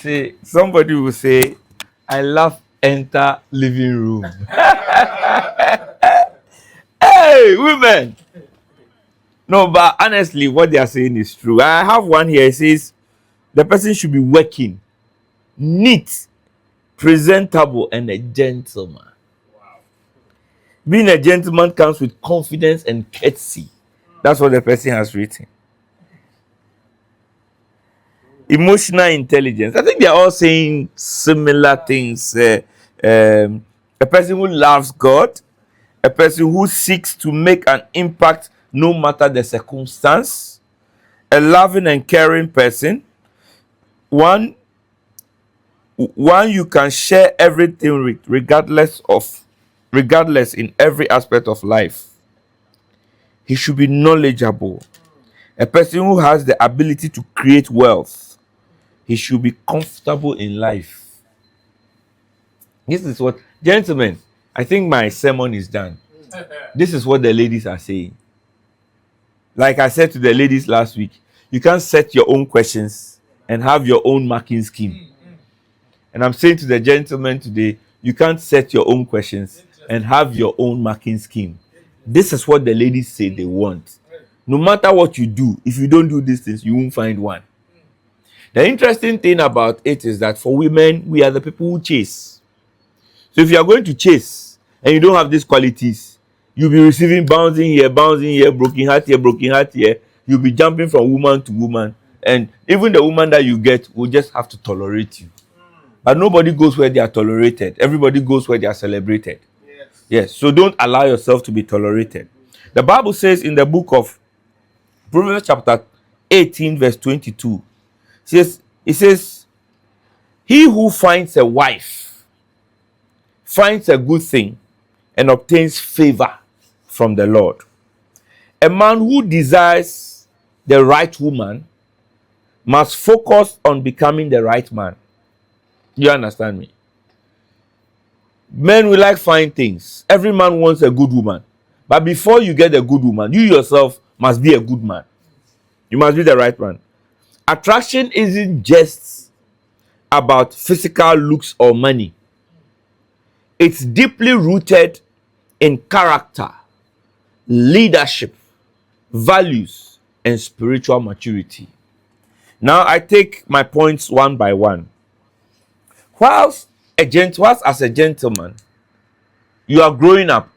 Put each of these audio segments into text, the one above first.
See, somebody will say, I love enter living room. Hey, women! No, but honestly, what they are saying is true. I have one here. It says the person should be working, neat, presentable, and a gentleman. Being a gentleman comes with confidence and courtesy. That's what the person has written. Emotional intelligence. I think they are all saying similar things. A person who loves God, a person who seeks to make an impact no matter the circumstance, a loving and caring person, one you can share everything with, regardless in every aspect of life. He should be knowledgeable, a person who has the ability to create wealth. He should be comfortable in life. This is what, gentlemen, I think my sermon is done. This is what the ladies are saying. Like I said to the ladies last week, you can't set your own questions and have your own marking scheme. And I'm saying to the gentlemen today, you can't set your own questions and have your own marking scheme. This is what the ladies say they want. No matter what you do, if you don't do these things, you won't find one. The interesting thing about it is that for women, we are the people who chase. So if you are going to chase and you don't have these qualities, you'll be receiving bouncing here, broken heart here. You'll be jumping from woman to woman. And even the woman that you get will just have to tolerate you. But nobody goes where they are tolerated. Everybody goes where they are celebrated. Yes. So don't allow yourself to be tolerated. The Bible says in the book of Proverbs chapter 18 verse 22, it says, he who finds a wife finds a good thing and obtains favor from the Lord. A man who desires the right woman must focus on becoming the right man. You understand me? Men will like fine things. Every man wants a good woman. But before you get a good woman, you yourself must be a good man. You must be the right man. Attraction isn't just about physical looks or money. It's deeply rooted in character, leadership, values, and spiritual maturity. Now I take my points one by one. Whilst as a gentleman, you are growing up.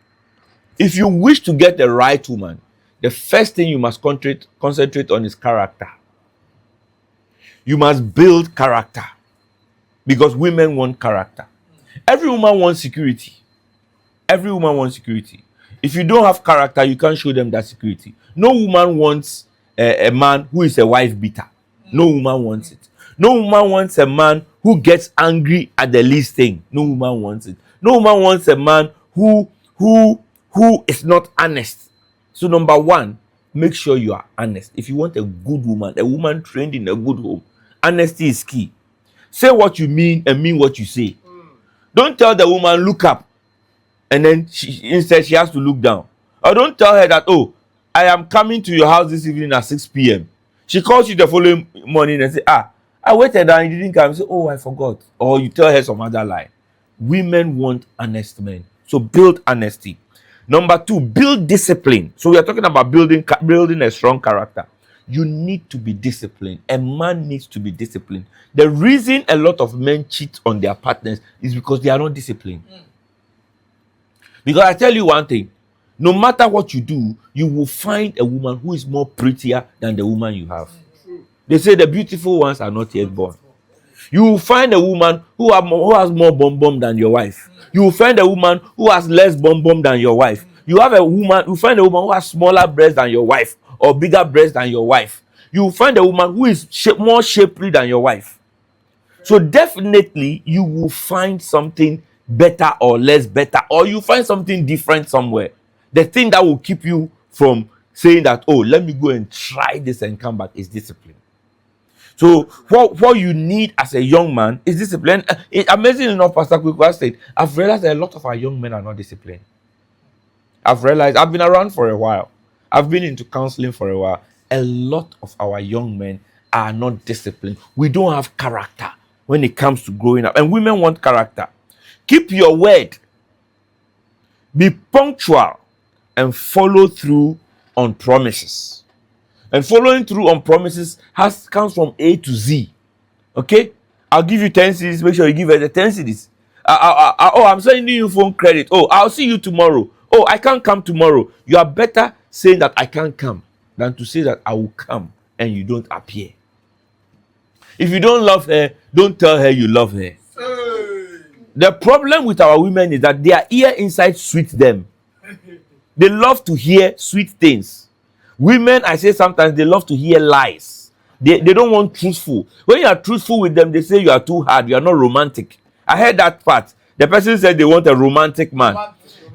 If you wish to get the right woman, the first thing you must concentrate on is character. You must build character because women want character. Every woman wants security. Every woman wants security. If you don't have character, you can't show them that security. No woman wants a man who is a wife beater. No woman wants it. No woman wants a man who gets angry at the least thing. No woman wants it. No woman wants a man who is not honest. So number one, make sure you are honest. If you want a good woman, a woman trained in a good home, honesty is key. Say what you mean and mean what you say. Don't tell the woman look up and then instead she has to look down. Or don't tell her that, oh, I am coming to your house this evening at 6 p.m. She calls you the following morning and say, I waited and you didn't come. You say, oh, I forgot. Or you tell her some other lie. Women want honest men. So build honesty. Number two, build discipline. So we are talking about building a strong character. You need to be disciplined. A man needs to be disciplined. The reason a lot of men cheat on their partners is because they are not disciplined. Because I tell you one thing, no matter what you do, you will find a woman who is more prettier than the woman you have. They say the beautiful ones are not yet born. You will find a woman who has more bum than your wife. You will find a woman who has less bum than your wife. You find a woman who has smaller breasts than your wife or bigger breasts than your wife. You will find a woman who is more shapely than your wife. So definitely you will find something better or less better, or you find something different somewhere. The thing that will keep you from saying that, oh, let me go and try this and come back is discipline. So what you need as a young man is discipline. Amazing enough, Pastor Kwekwa said, I've realized that a lot of our young men are not disciplined. I've realized, I've been around for a while. I've been into counseling for a while. A lot of our young men are not disciplined. We don't have character. when it comes to growing up. And women want character. Keep your word. Be punctual and follow through on promises. And following through on promises comes from A to Z. Okay? I'll give you 10 cities. Make sure you give her the 10 cities. I'm sending you phone credit. Oh, I'll see you tomorrow. Oh, I can't come tomorrow. You are better saying that I can't come than to say that I will come and you don't appear. If you don't love her, don't tell her you love her. The problem with our women is that their ear inside sweet them. They love to hear sweet things. Women, I say sometimes, they love to hear lies. They don't want truthful. When you are truthful with them, they say you are too hard. You are not romantic. I heard that part. The person said they want a romantic man.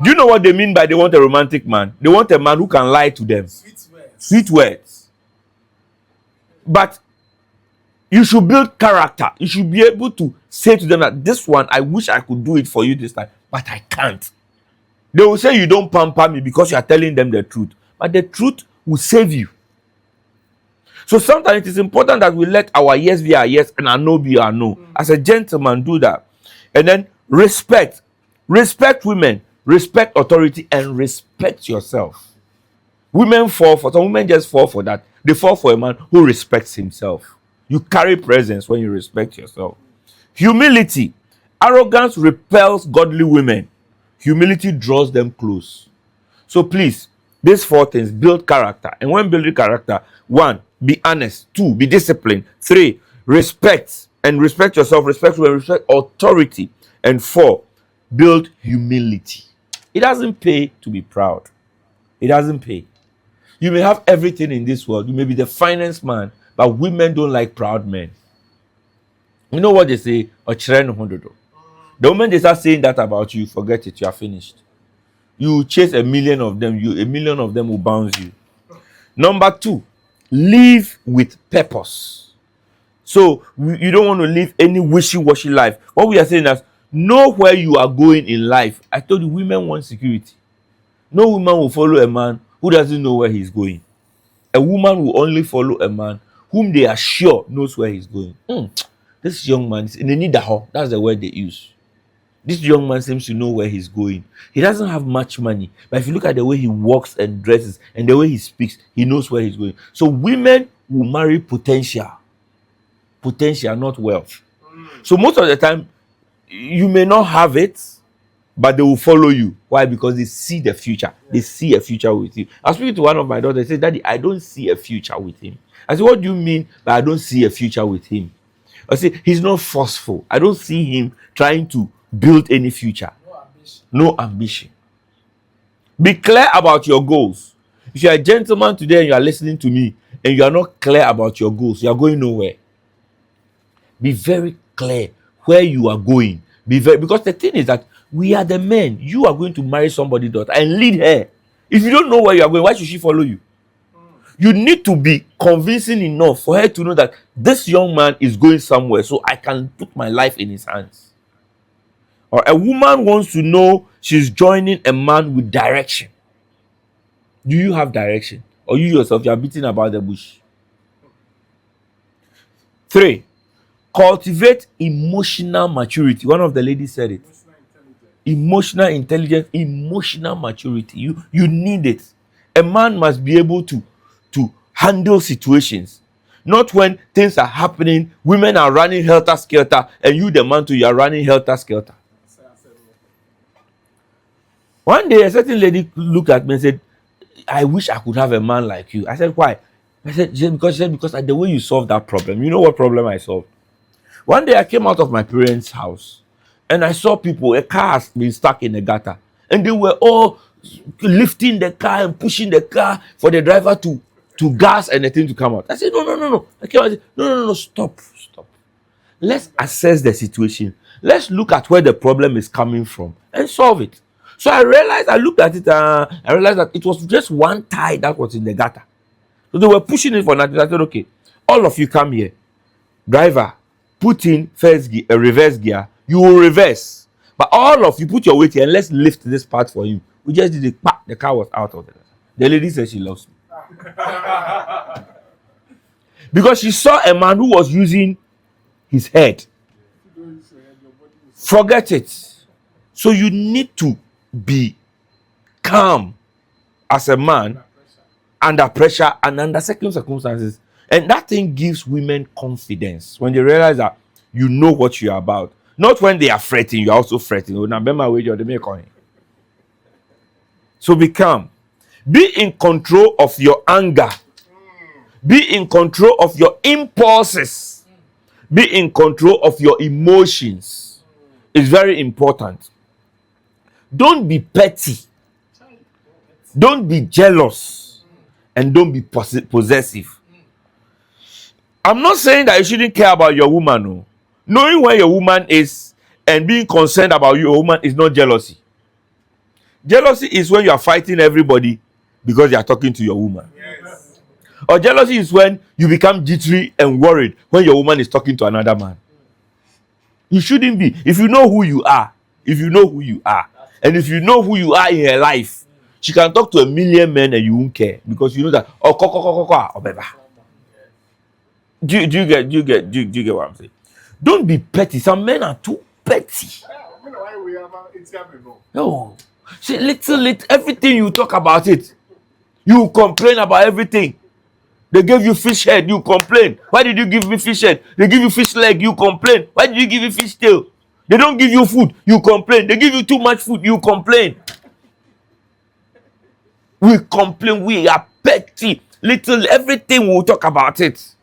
Do you know what they mean by they want a romantic man? They want a man who can lie to them. Sweet words. But you should build character. You should be able to say to them that this one, I wish I could do it for you this time, but I can't. They will say you don't pamper me because you are telling them the truth. But the truth will save you. So sometimes it is important that we let our yes be our yes and our no be our no. As a gentleman, do that. And then respect. Respect women. Respect authority and respect yourself. Women fall for, some women just fall for that. They fall for a man who respects himself. You carry presence when you respect yourself. Humility. Arrogance repels godly women. Humility draws them close. So please, these 4 things, build character. And when building character, 1, be honest. 2, be disciplined. 3, respect. And respect yourself. Respect women. Respect authority. And 4, build humility. It doesn't pay to be proud. It doesn't pay. You may have everything in this world. You may be the finest man, but women don't like proud men. You know what they say? The moment they start saying that about you, forget it. You are finished. You chase a million of them. A million of them will bounce you. Number 2, live with purpose. So you don't want to live any wishy-washy life. What we are saying is know where you are going in life. I told you, women want security. No woman will follow a man who doesn't know where he's going. A woman will only follow a man whom they are sure knows where he's going. This young man is in the nidaho. That's the word they use. This young man seems to know where he's going. He doesn't have much money, but if you look at the way he walks and dresses and the way he speaks, he knows where he's going. So women will marry potential. Potential, not wealth. So most of the time, you may not have it, but they will follow you. Why? Because they see the future. They see a future with you. I was speaking to one of my daughters. They said, Daddy, I don't see a future with him. I said, what do you mean by I don't see a future with him? I said, he's not forceful. I don't see him trying to build any future. No ambition. Be clear about your goals. If you are a gentleman today and you are listening to me and you are not clear about your goals, you are going nowhere. Be very clear where you are going. Because the thing is that we are the men. You are going to marry somebody's daughter and lead her. If you don't know where you are going, why should she follow you? You need to be convincing enough for her to know that this young man is going somewhere, so I can put my life in his hands. Or a woman wants to know she's joining a man with direction. Do you have direction? Or you yourself, you are beating about the bush? 3, cultivate emotional maturity. One of the ladies said it. Emotional intelligence, emotional maturity. You need it. A man must be able to handle situations. Not when things are happening, women are running helter-skelter, and you, the man, too, you are running helter-skelter. One day, a certain lady looked at me and said, I wish I could have a man like you. I said, why? I said, because the way you solved that problem. You know what problem I solved? One day I came out of my parents' house and I saw people, a car has been stuck in the gutter, and they were all lifting the car and pushing the car for the driver to gas and the thing to come out. I said, no. I came out and said, no, stop. Let's assess the situation. Let's look at where the problem is coming from and solve it. So I looked at it, I realized that it was just one tie that was in the gutter. So they were pushing it for nothing. I said, okay, all of you come here. Driver, put in reverse gear. You will reverse. But all of you put your weight here and let's lift this part for you. We just did it. The car was out of the gutter. The lady said she loves me. Because she saw a man who was using his head Forget it. So you need to be calm as a man under pressure and under certain circumstances. And that thing gives women confidence when they realize that you know what you're about. Not when they are fretting, you're also fretting. Oh, now, so be calm. Be in control of your anger. Be in control of your impulses. Be in control of your emotions. It's very important. Don't be petty. Don't be jealous. And don't be possessive. I'm not saying that you shouldn't care about your woman. No. Knowing where your woman is and being concerned about your woman is not jealousy. Jealousy is when you are fighting everybody because you are talking to your woman. Yes. Or jealousy is when you become jittery and worried when your woman is talking to another man. You shouldn't be. If you know who you are, and if you know who you are in her life, she can talk to a million men and you won't care because you know that. Do you get what I'm saying? Don't be petty. Some men are too petty. No. See, little, everything you talk about it. You complain about everything. They gave you fish head, you complain. Why did you give me fish head? They give you fish leg, you complain. Why did you give me fish tail? They don't give you food, you complain. They give you too much food, you complain. We complain, we are petty. Little, everything we'll talk about it.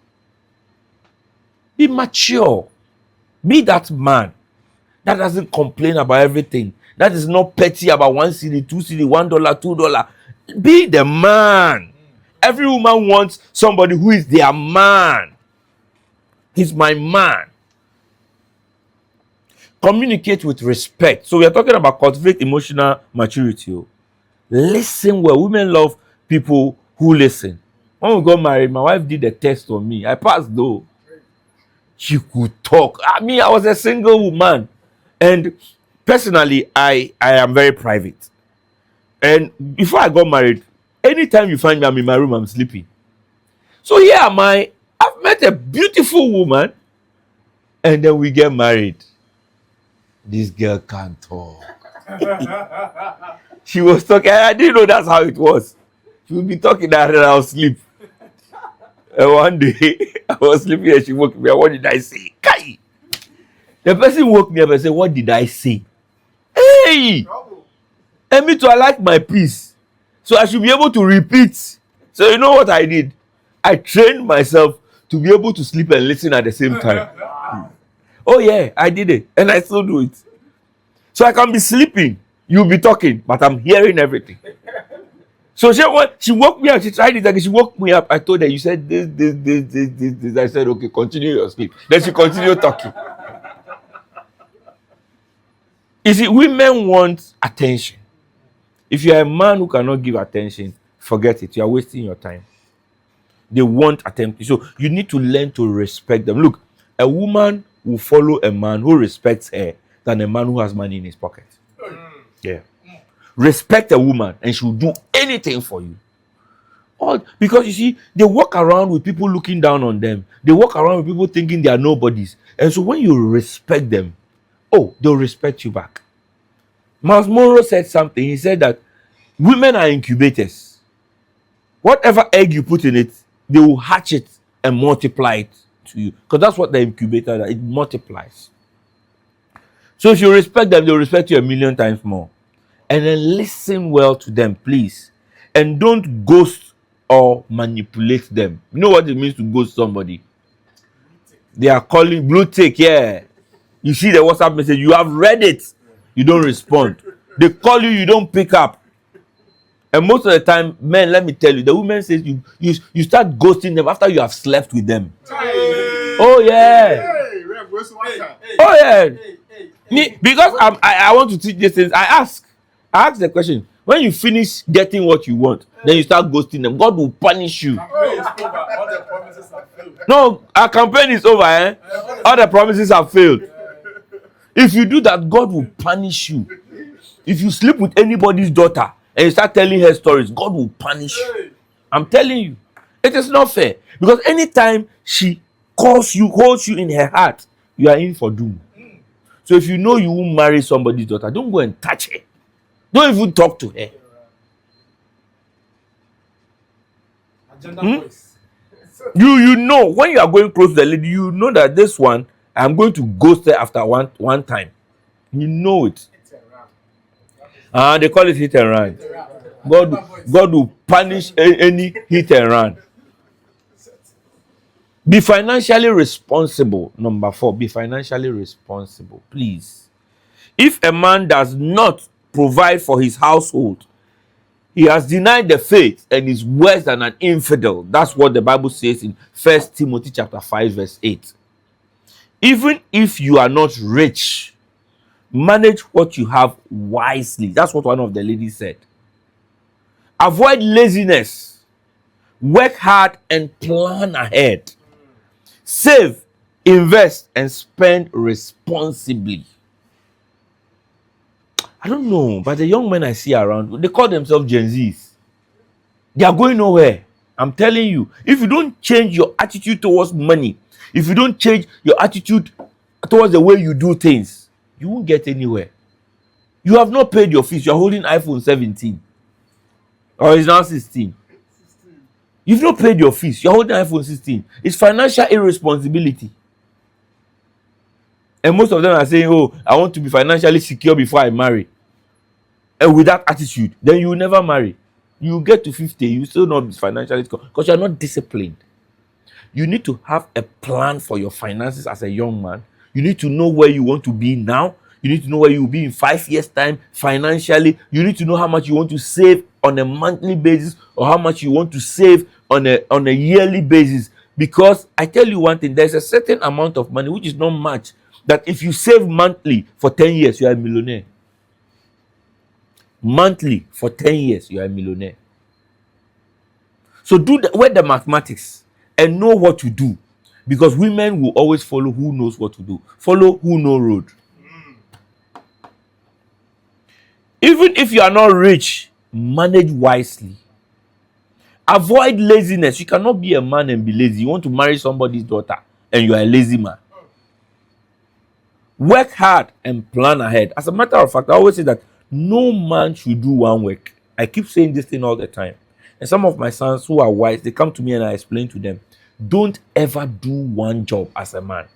Be mature. Be that man that doesn't complain about everything. That is not petty about 1 cedi, 2 cedi, $1, $2. Be the man. Every woman wants somebody who is their man. He's my man. Communicate with respect. So we are talking about cultivate emotional maturity. Listen well. Women love people who listen. When we got married, my wife did a test on me. I passed though. She could talk. I was a single woman. And personally, I am very private. And before I got married, anytime you find me, I'm in my room, I'm sleeping. So here am I. I've met a beautiful woman. And then we get married. This girl can't talk. She was talking. I didn't know that's how it was. She would be talking and I'll sleep. And one day, I was sleeping and she woke me up. What did I say? Kai! The person woke me up and said, what did I say? Hey! And me too, I like my peace. So I should be able to repeat. So you know what I did? I trained myself to be able to sleep and listen at the same time. Oh yeah, I did it. And I still do it. So I can be sleeping. You'll be talking, but I'm hearing everything. So she woke me up. She tried it again. She woke me up. I told her, you said this. I said, okay, continue your sleep. Then she continued talking. You see, women want attention. If you are a man who cannot give attention, forget it. You are wasting your time. They want attention. So you need to learn to respect them. Look, a woman will follow a man who respects her than a man who has money in his pocket. Yeah. Respect a woman and she will do anything for you. Because you see, they walk around with people looking down on them. They walk around with people thinking they are nobodies. And so when you respect them, they'll respect you back. Miles Monroe said something. He said that women are incubators. Whatever egg you put in it, they will hatch it and multiply it to you. Because that's what the incubator does. It multiplies. So if you respect them, they'll respect you 1,000,000 times more. And then listen well to them, please. And don't ghost or manipulate them. You know what it means to ghost somebody? They are calling blue tick, yeah. You see the WhatsApp message, you have read it. You don't respond. They call you, you don't pick up. And most of the time, men, let me tell you, the women says you start ghosting them after you have slept with them. Oh yeah. Oh yeah. Because I want to teach these things. I ask the question. When you finish getting what you want, then you start ghosting them. God will punish you. No, our campaign is over. All the promises have failed. If you do that, God will punish you. If you sleep with anybody's daughter and you start telling her stories, God will punish you. I'm telling you. It is not fair. Because anytime she calls you, holds you in her heart, you are in for doom. So if you know you won't marry somebody's daughter, don't go and touch her. Don't even talk to her. You know when you are going close to the lady, you know that this one I'm going to ghost her after one time. You know it. They call it hit and run. God will punish any hit and run. Be financially responsible. Number 4, be financially responsible. Please. If a man does not provide for his household, he has denied the faith and is worse than an infidel. That's what the Bible says in 1 Timothy chapter 5, verse 8. Even if you are not rich, manage what you have wisely. That's what one of the ladies said. Avoid laziness. Work hard and plan ahead. Save, invest, and spend responsibly. I don't know, but the young men I see around, they call themselves Gen Zs. They are going nowhere. I'm telling you, if you don't change your attitude towards money, if you don't change your attitude towards the way you do things, you won't get anywhere. You have not paid your fees. You're holding iPhone 17. Or it's now 16. You've not paid your fees. You're holding iPhone 16. It's financial irresponsibility. And most of them are saying, oh, I want to be financially secure before I marry. And with that attitude, then you will never marry. You get to 50, you still not be financially secure because you're not disciplined. You need to have a plan for your finances as a young man. You need to know where you want to be now. You need to know where you will be in 5 years' time financially. You need to know how much you want to save on a monthly basis or how much you want to save on a yearly basis. Because I tell you one thing, there's a certain amount of money which is not much, that if you save monthly for 10 years, you are a millionaire. Monthly for 10 years, you are a millionaire. So wear the mathematics and know what to do. Because women will always follow who knows what to do. Follow who knows road. Even if you are not rich, manage wisely. Avoid laziness. You cannot be a man and be lazy. You want to marry somebody's daughter and you are a lazy man. Work hard and plan ahead. As a matter of fact, I always say that no man should do one work. I keep saying this thing all the time. And some of my sons who are wise, they come to me and I explain to them, don't ever do one job as a man.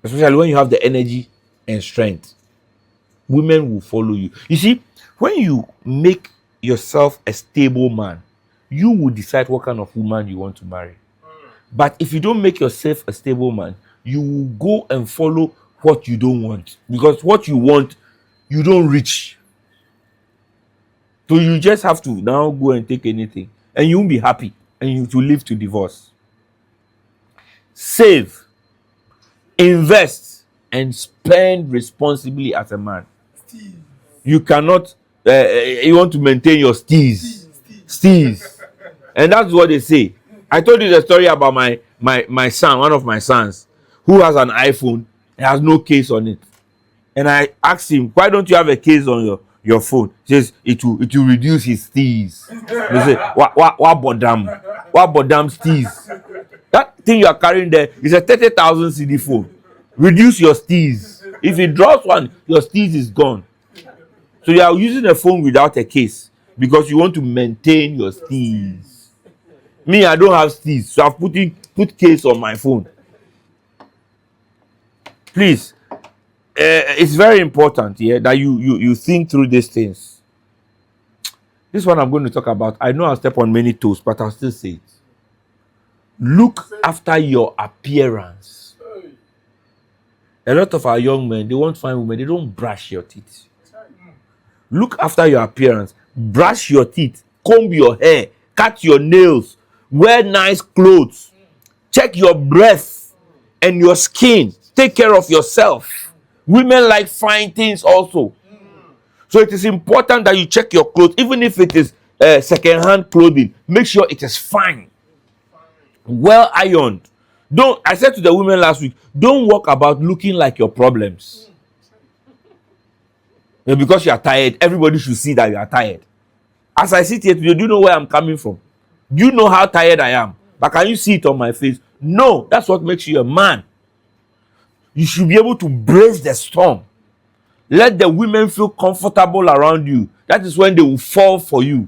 Especially when you have the energy and strength. Women will follow you. You see, when you make yourself a stable man, you will decide what kind of woman you want to marry. But if you don't make yourself a stable man, you will go and follow what you don't want. Because what you want, you don't reach. So you just have to now go and take anything. And you won't be happy. And you will live to divorce. Save, invest, and spend responsibly as a man. You cannot, you want to maintain your steez. And that's what they say. I told you the story about my son, one of my sons, who has an iPhone and has no case on it. And I asked him, why don't you have a case on your phone? He says, it will reduce his steez. They say, what bodam steez? That thing you are carrying there is a 30,000 CD phone. Reduce your steez. If it drops one, your steez is gone. So you are using a phone without a case because you want to maintain your steez. Me, I don't have steez, so I've put case on my phone. Please, it's very important that you think through these things. This one I'm going to talk about. I know I'll step on many toes, but I'll still say it. Look after your appearance. A lot of our young men, they won't find women, they don't brush your teeth. Look after your appearance. Brush your teeth. Comb your hair. Cut your nails. Wear nice clothes. Check your breath and your skin. Take care of yourself. Women like fine things also. So it is important that you check your clothes. Even if it is second-hand clothing, make sure it is fine. Well ironed. I said to the women last week, don't walk about looking like your problems. Because you are tired, everybody should see that you are tired. As I sit here today, do you know where I'm coming from? Do you know how tired I am? But can you see it on my face? No, that's what makes you a man. You should be able to brace the storm. Let the women feel comfortable around you. That is when they will fall for you.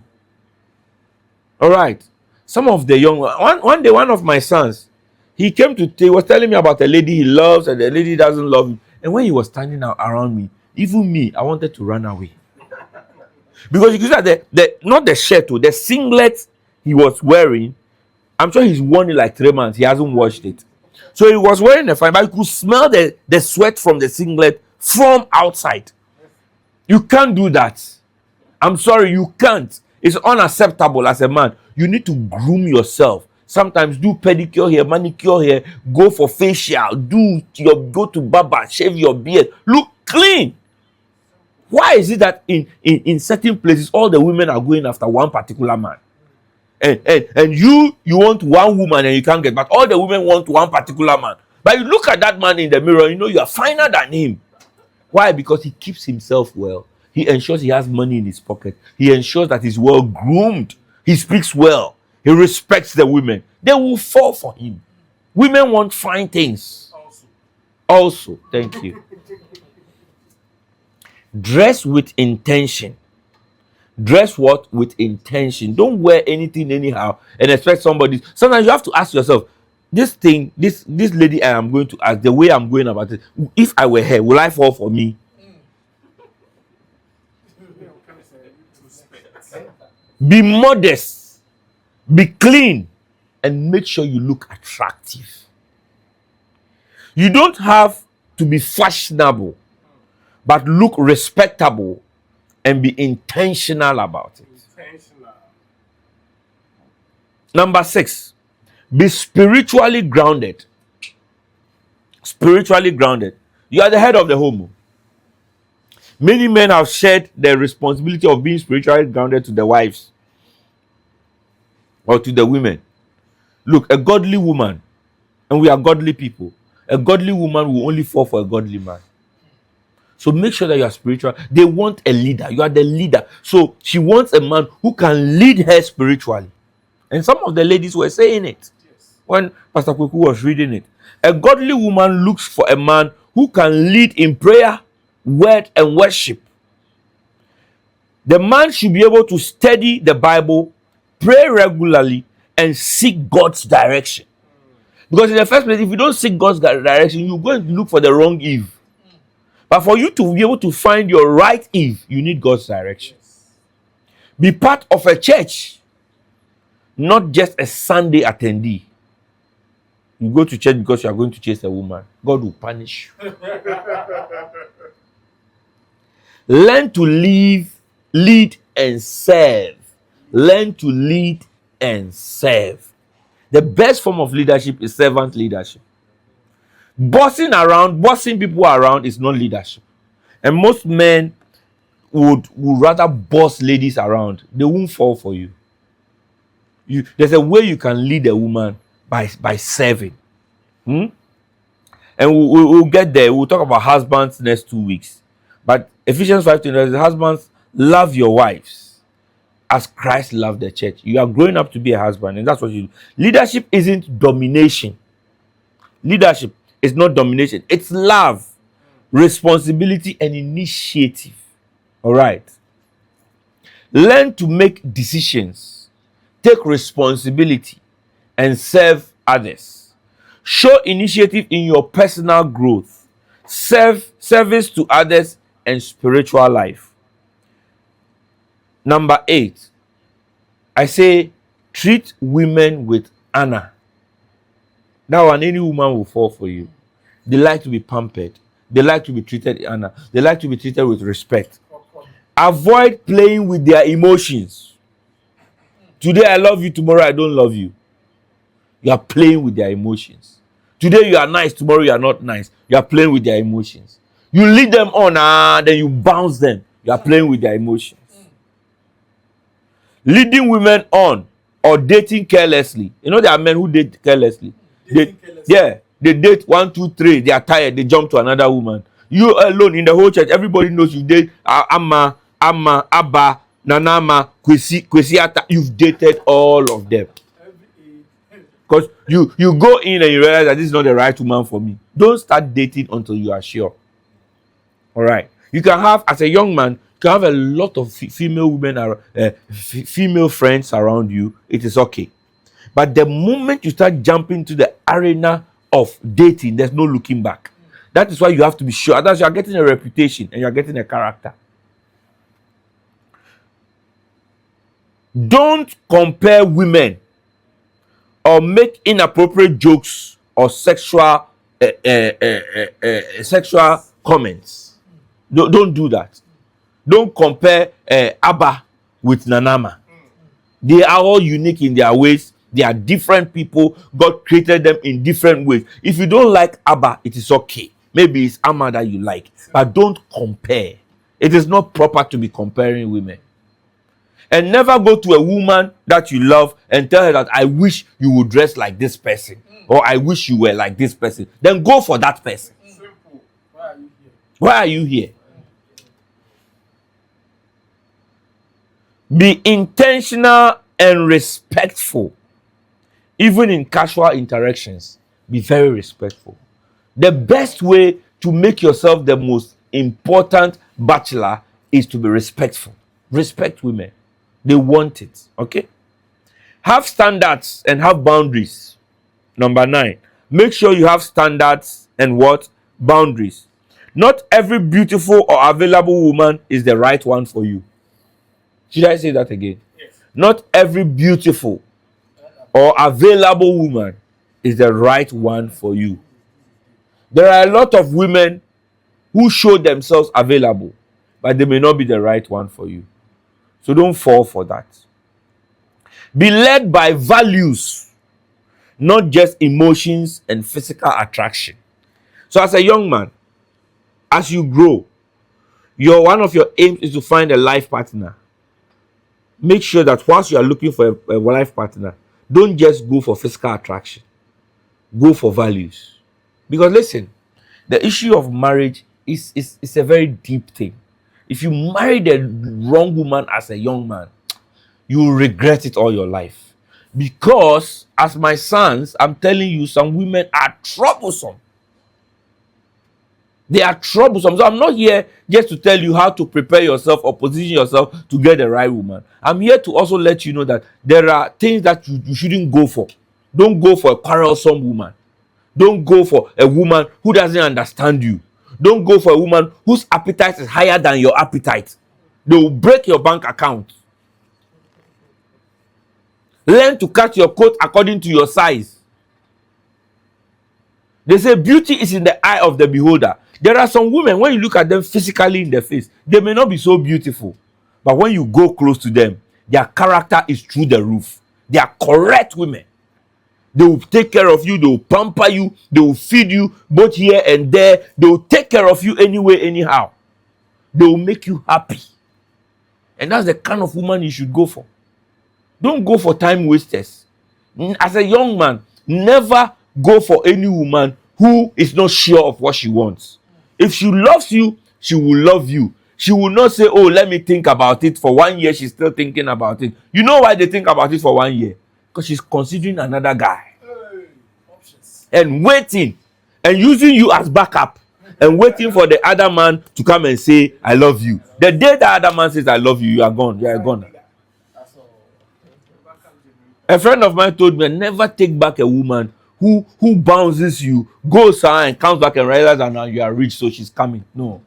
All right. Some of the young one day, one of my sons, he came to he was telling me about a lady he loves and the lady doesn't love him. And when he was standing out around me, even me, I wanted to run away. Because you could see that the not the shirt, the singlet he was wearing, I'm sure he's worn it like 3 months. He hasn't washed it. So he was wearing a fine, but you could smell the sweat from the singlet from outside. You can't do that. I'm sorry, you can't. It's unacceptable as a man. You need to groom yourself. Sometimes do pedicure here, manicure here, go for facial, go to barber, shave your beard, look clean. Why is it that in certain places all the women are going after one particular man? And you want one woman and you can't get, but all the women want one particular man. But you look at that man in the mirror, you know you are finer than him. Why? Because he keeps himself well. He ensures he has money in his pocket. He ensures that he's well groomed. He speaks well. He respects the women. They will fall for him. Women want fine things. Also, thank you. Dress with intention. Dress what? With intention. Don't wear anything anyhow and expect somebody. Sometimes you have to ask yourself, this thing, this lady I am going to ask, the way I'm going about it, if I were her, will I fall for me? Be modest, be clean, and make sure you look attractive. You don't have to be fashionable, but look respectable and be intentional about it. Number 6, be spiritually grounded. Spiritually grounded. You are the head of the home. Many men have shared the responsibility of being spiritually grounded to the wives or to the women. Look, a godly woman, and we are godly people, a godly woman will only fall for a godly man. So make sure that you are spiritual. They want a leader. You are the leader. So she wants a man who can lead her spiritually. And some of the ladies were saying it when Pastor Kweku was reading it. A godly woman looks for a man who can lead in prayer, word, and worship. The man should be able to study the Bible, pray regularly, and seek God's direction. Because in the first place, if you don't seek God's direction, you're going to look for the wrong Eve. But for you to be able to find your right Eve, you need God's direction. Be part of a church, not just a Sunday attendee. You go to church because you are going to chase a woman. God will punish you. Learn to lead, and serve. Learn to lead and serve. The best form of leadership is servant leadership. Bossing people around is not leadership. And most men would rather boss ladies around. They won't fall for you. There's a way you can lead a woman by serving. And we'll get there. We'll talk about husbands next 2 weeks. But Ephesians 5:20, husbands, love your wives as Christ loved the church. You are growing up to be a husband, and that's what you do. Leadership isn't domination. Leadership is not domination. It's love, responsibility, and initiative. All right. Learn to make decisions, take responsibility, and serve others. Show initiative in your personal growth, service to others, and spiritual life. Number 8, I say treat women with honor. That one, any woman will fall for you. They like to be pampered. They like to be treated with honor. They like to be treated with respect. Avoid playing with their emotions. Today I love you, tomorrow I don't love you. You are playing with their emotions. Today you are nice, tomorrow you are not nice. You are playing with their emotions. You lead them on, then you bounce them. You are playing with their emotions. Leading women on or dating carelessly. You know there are men who date carelessly. They date 1, 2, 3. They are tired. They jump to another woman. You alone in the whole church. Everybody knows you date Amma, Abba, Nanama, Kwesiata. You've dated all of them. Because you go in and you realize that this is not the right woman for me. Don't start dating until you are sure. All right. You can have, as a young man, you can have a lot of female women, female friends around you. It is okay. But the moment you start jumping to the arena of dating, there's no looking back. That is why you have to be sure. Otherwise, you are getting a reputation and you are getting a character. Don't compare women or make inappropriate jokes or sexual comments. Don't do that. Don't compare Abba with Nanama. They are all unique in their ways. They are different people. God created them in different ways. If you don't like Abba, it is okay. Maybe it's Amma that you like. But don't compare. It is not proper to be comparing women. And never go to a woman that you love and tell her that I wish you would dress like this person. Or I wish you were like this person. Then go for that person. Simple. Why are you here? Why are you here? Be intentional and respectful. Even in casual interactions, be very respectful. The best way to make yourself the most important bachelor is to be respectful. Respect women. They want it. Okay? Have standards and have boundaries. Number 9. Make sure you have standards and what? Boundaries. Not every beautiful or available woman is the right one for you. Should I say that again? Yes. Not every beautiful or available woman is the right one for you. There are a lot of women who show themselves available, but they may not be the right one for you. So don't fall for that. Be led by values, not just emotions and physical attraction. So as a young man, as you grow, one of your aims is to find a life partner. Make sure that whilst you are looking for a life partner, don't just go for physical attraction. Go for values. Because listen, the issue of marriage is a very deep thing. If you marry the wrong woman as a young man, you will regret it all your life. Because, as my sons, I'm telling you, some women are troublesome. They are troublesome. So I'm not here just to tell you how to prepare yourself or position yourself to get the right woman. I'm here to also let you know that there are things that you shouldn't go for. Don't go for a quarrelsome woman. Don't go for a woman who doesn't understand you. Don't go for a woman whose appetite is higher than your appetite. They will break your bank account. Learn to cut your coat according to your size. They say beauty is in the eye of the beholder. There are some women, when you look at them physically in the face, they may not be so beautiful. But when you go close to them, their character is through the roof. They are correct women. They will take care of you. They will pamper you. They will feed you both here and there. They will take care of you anyway, anyhow. They will make you happy. And that's the kind of woman you should go for. Don't go for time wasters. As a young man, never go for any woman who is not sure of what she wants. If she loves you, she will love you. She will not say, oh, let me think about it. For 1 year, she's still thinking about it. You know why they think about it for 1 year? Because she's considering another guy. And waiting. And using you as backup. And waiting for the other man to come and say, I love you. The day the other man says, I love you, you are gone. You are gone. A friend of mine told me, never take back a woman who bounces you, goes out and comes back and realizes that now you are rich, so she's coming. No.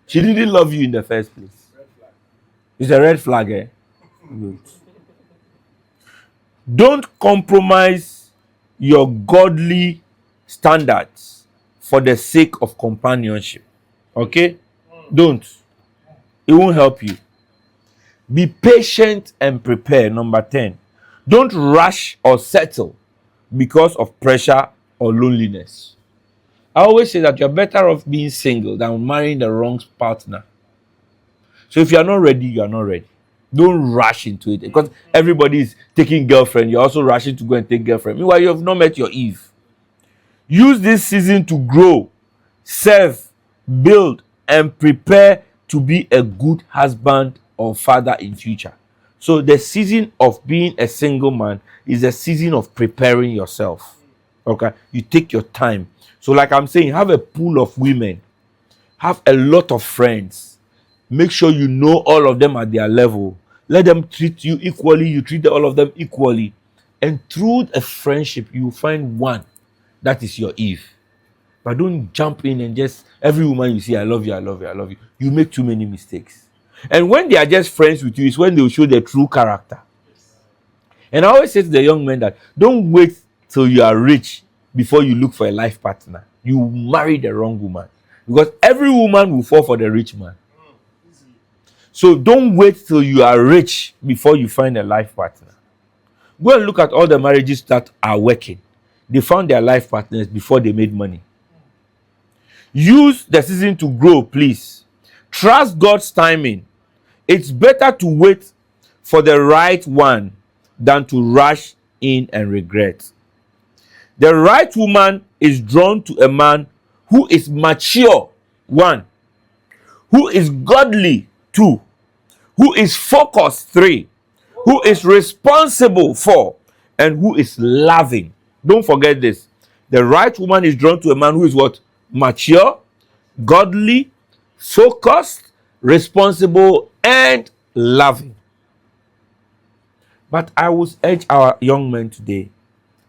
She didn't love you in the first place. It's a red flag, eh? Good. Don't compromise your godly standards for the sake of companionship. Okay? Don't. It won't help you. Be patient and prepare. Number 10. Don't rush or settle because of pressure or loneliness. I always say that you're better off being single than marrying the wrong partner. So if you're not ready, you're not ready. Don't rush into it because everybody is taking girlfriend. You're also rushing to go and take girlfriend. Meanwhile, you have not met your Eve. Use this season to grow, serve, build, and prepare to be a good husband or father in future. So the season of being a single man is a season of preparing yourself. Okay, you take your time. So, like I'm saying, have a pool of women, have a lot of friends. Make sure you know all of them at their level. Let them treat you equally. You treat all of them equally, and through a friendship, you find one that is your Eve. But don't jump in and just every woman you see, I love you, I love you, I love you. You make too many mistakes. And when they are just friends with you, it's when they will show their true character. And I always say to the young men that don't wait till you are rich before you look for a life partner. You marry the wrong woman. Because every woman will fall for the rich man. So don't wait till you are rich before you find a life partner. Go and look at all the marriages that are working. They found their life partners before they made money. Use the season to grow, please. Trust God's timing. It's better to wait for the right one than to rush in and regret. The right woman is drawn to a man who is mature, one, who is godly, two, who is focused, three, who is responsible, four, and who is loving. Don't forget this. The right woman is drawn to a man who is what? Mature, godly, focused, responsible, and loving. But I will urge our young men today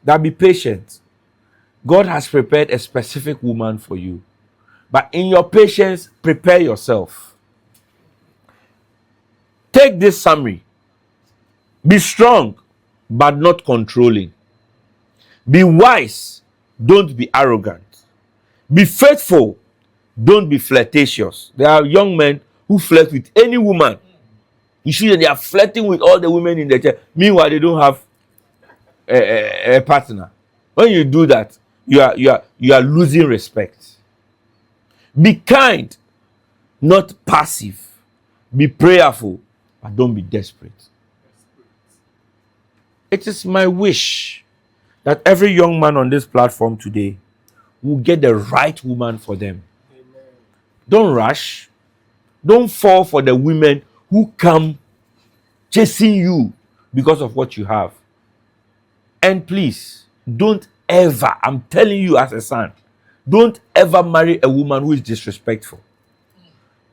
that be patient. God has prepared a specific woman for you. But in your patience, prepare yourself. Take this summary. Be strong, but not controlling. Be wise, don't be arrogant. Be faithful, don't be flirtatious. There are young men who flirt with any woman. You see that they are flirting with all the women in the church. Meanwhile, they don't have a partner. When you do that, you are losing respect. Be kind, not passive. Be prayerful, but don't be desperate. It is my wish that every young man on this platform today will get the right woman for them. Amen. Don't rush. Don't fall for the women who come chasing you because of what you have. And please, don't ever, I'm telling you as a son, don't ever marry a woman who is disrespectful.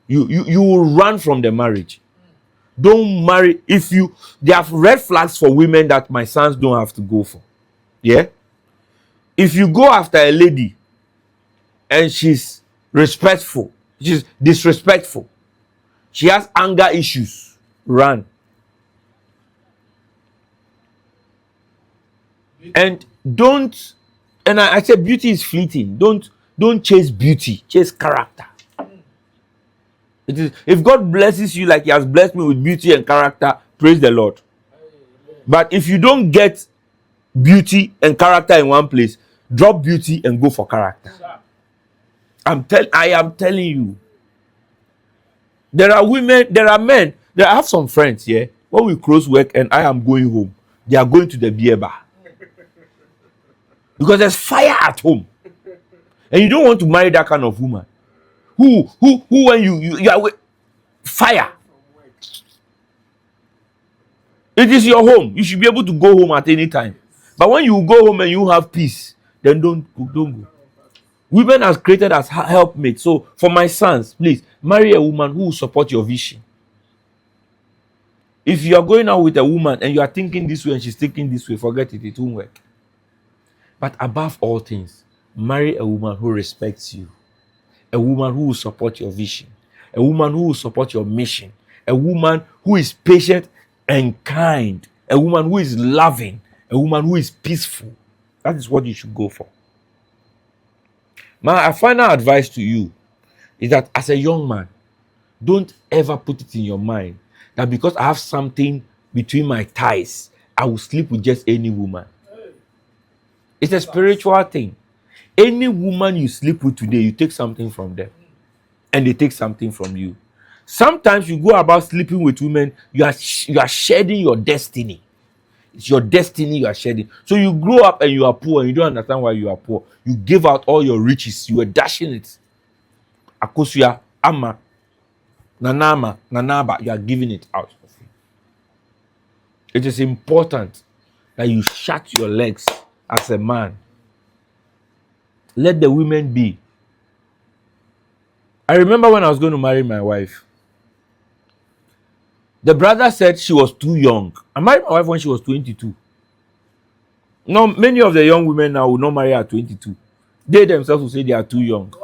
You will run from the marriage. Don't marry there are red flags for women that my sons don't have to go for. Yeah? If you go after a lady and she's respectful, she's disrespectful, she has anger issues, run. And don't, and I said beauty is fleeting. Don't chase beauty, chase character. It is, if God blesses you like He has blessed me with beauty and character, praise the Lord. But if you don't get beauty and character in one place, drop beauty and go for character. I am telling you. There are women, there are men. I have some friends here. When we close work and I am going home, they are going to the beer bar. Because there's fire at home. And you don't want to marry that kind of woman. Who when you are with fire. It is your home. You should be able to go home at any time. But when you go home and you have peace, then don't go. Women are created as helpmates. So for my sons, please marry a woman who will support your vision. If you are going out with a woman and you are thinking this way and she's thinking this way, forget it. It won't work. But above all things, marry a woman who respects you. A woman who will support your vision. A woman who will support your mission. A woman who is patient and kind. A woman who is loving. A woman who is peaceful. That is what you should go for. My final advice to you is that as a young man, don't ever put it in your mind that because I have something between my thighs, I will sleep with just any woman. It's a spiritual thing. Any woman you sleep with today, you take something from them. And they take something from you. Sometimes you go about sleeping with women, you are shedding your destiny. It's your destiny you are shedding. So you grow up and you are poor and you don't understand why you are poor. You give out all your riches. You are dashing it. Akosuya, ama, nanama, nanaba, you are giving it out of you. It is important that you shut your legs as a man. Let the women be. I remember when I was going to marry my wife, the brother said she was too young. I married my wife when she was 22. Now, many of the young women now will not marry at 22. They themselves will say they are too young.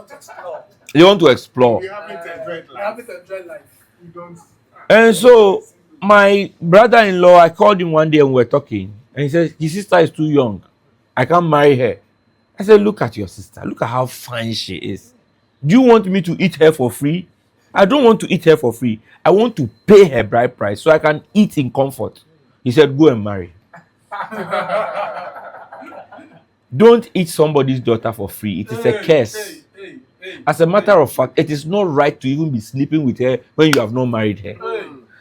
They want to explore. You haven't enjoyed life. You don't. And so, my brother-in-law, I called him one day and we were talking. And he said, his sister is too young. I can't marry her. I said, look at your sister. Look at how fine she is. Do you want me to eat her for free? I don't want to eat her for free. I want to pay her bride price so I can eat in comfort. He said, go and marry. Don't eat somebody's daughter for free. It is a curse. As a matter of fact, it is not right to even be sleeping with her when you have not married her.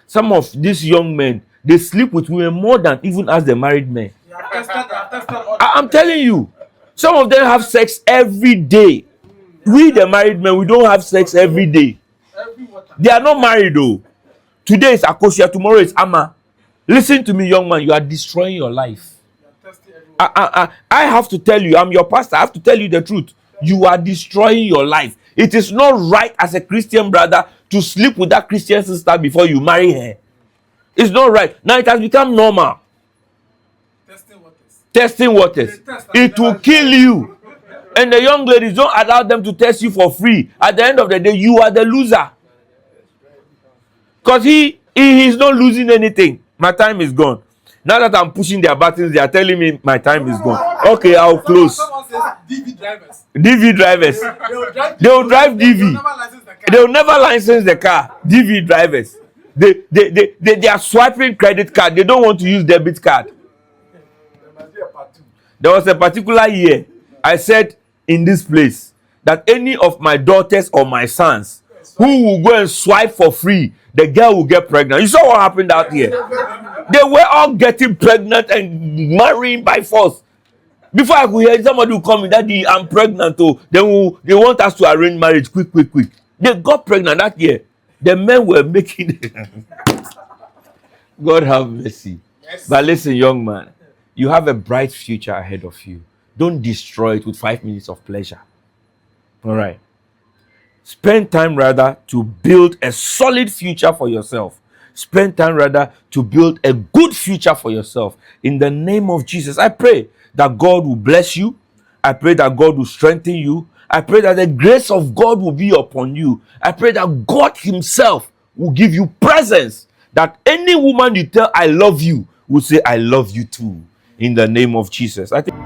Some of these young men, they sleep with women more than even as the married men. I'm telling you, some of them have sex every day. We, the married men, we don't have sex every day. They are not married though. Today is Akosia, tomorrow is Ama. Listen to me, young man, you are destroying your life. I have to tell you, I'm your pastor, I have to tell you the truth. You are destroying your life. It is not right as a Christian brother to sleep with that Christian sister before you marry her. It's not right. Now it has become normal. Testing waters. It will kill you. And the young ladies, don't allow them to test you for free. At the end of the day, you are the loser. Because he is not losing anything. My time is gone. Now that I'm pushing their buttons, they are telling me my time is gone. Okay, I'll close. Someone says DV drivers. DV drivers. They will drive DV. They will never license the car. DV drivers. They are swiping credit card. They don't want to use debit card. There was a particular year I said in this place that any of my daughters or my sons who will go and swipe for free, the girl will get pregnant. You saw what happened out here. They were all getting pregnant and marrying by force. Before I could hear, somebody will come in, Daddy, I'm pregnant. Oh, they want us to arrange marriage quick. They got pregnant that year. The men were making God have mercy. Yes. But listen, young man, you have a bright future ahead of you. Don't destroy it with 5 minutes of pleasure. All right. Spend time rather to build a solid future for yourself. Spend time rather to build a good future for yourself. In the name of Jesus, I pray that God will bless you. I pray that God will strengthen you. I pray that the grace of God will be upon you. I pray that God himself will give you presence. That any woman you tell I love you will say I love you too. In the name of Jesus. I think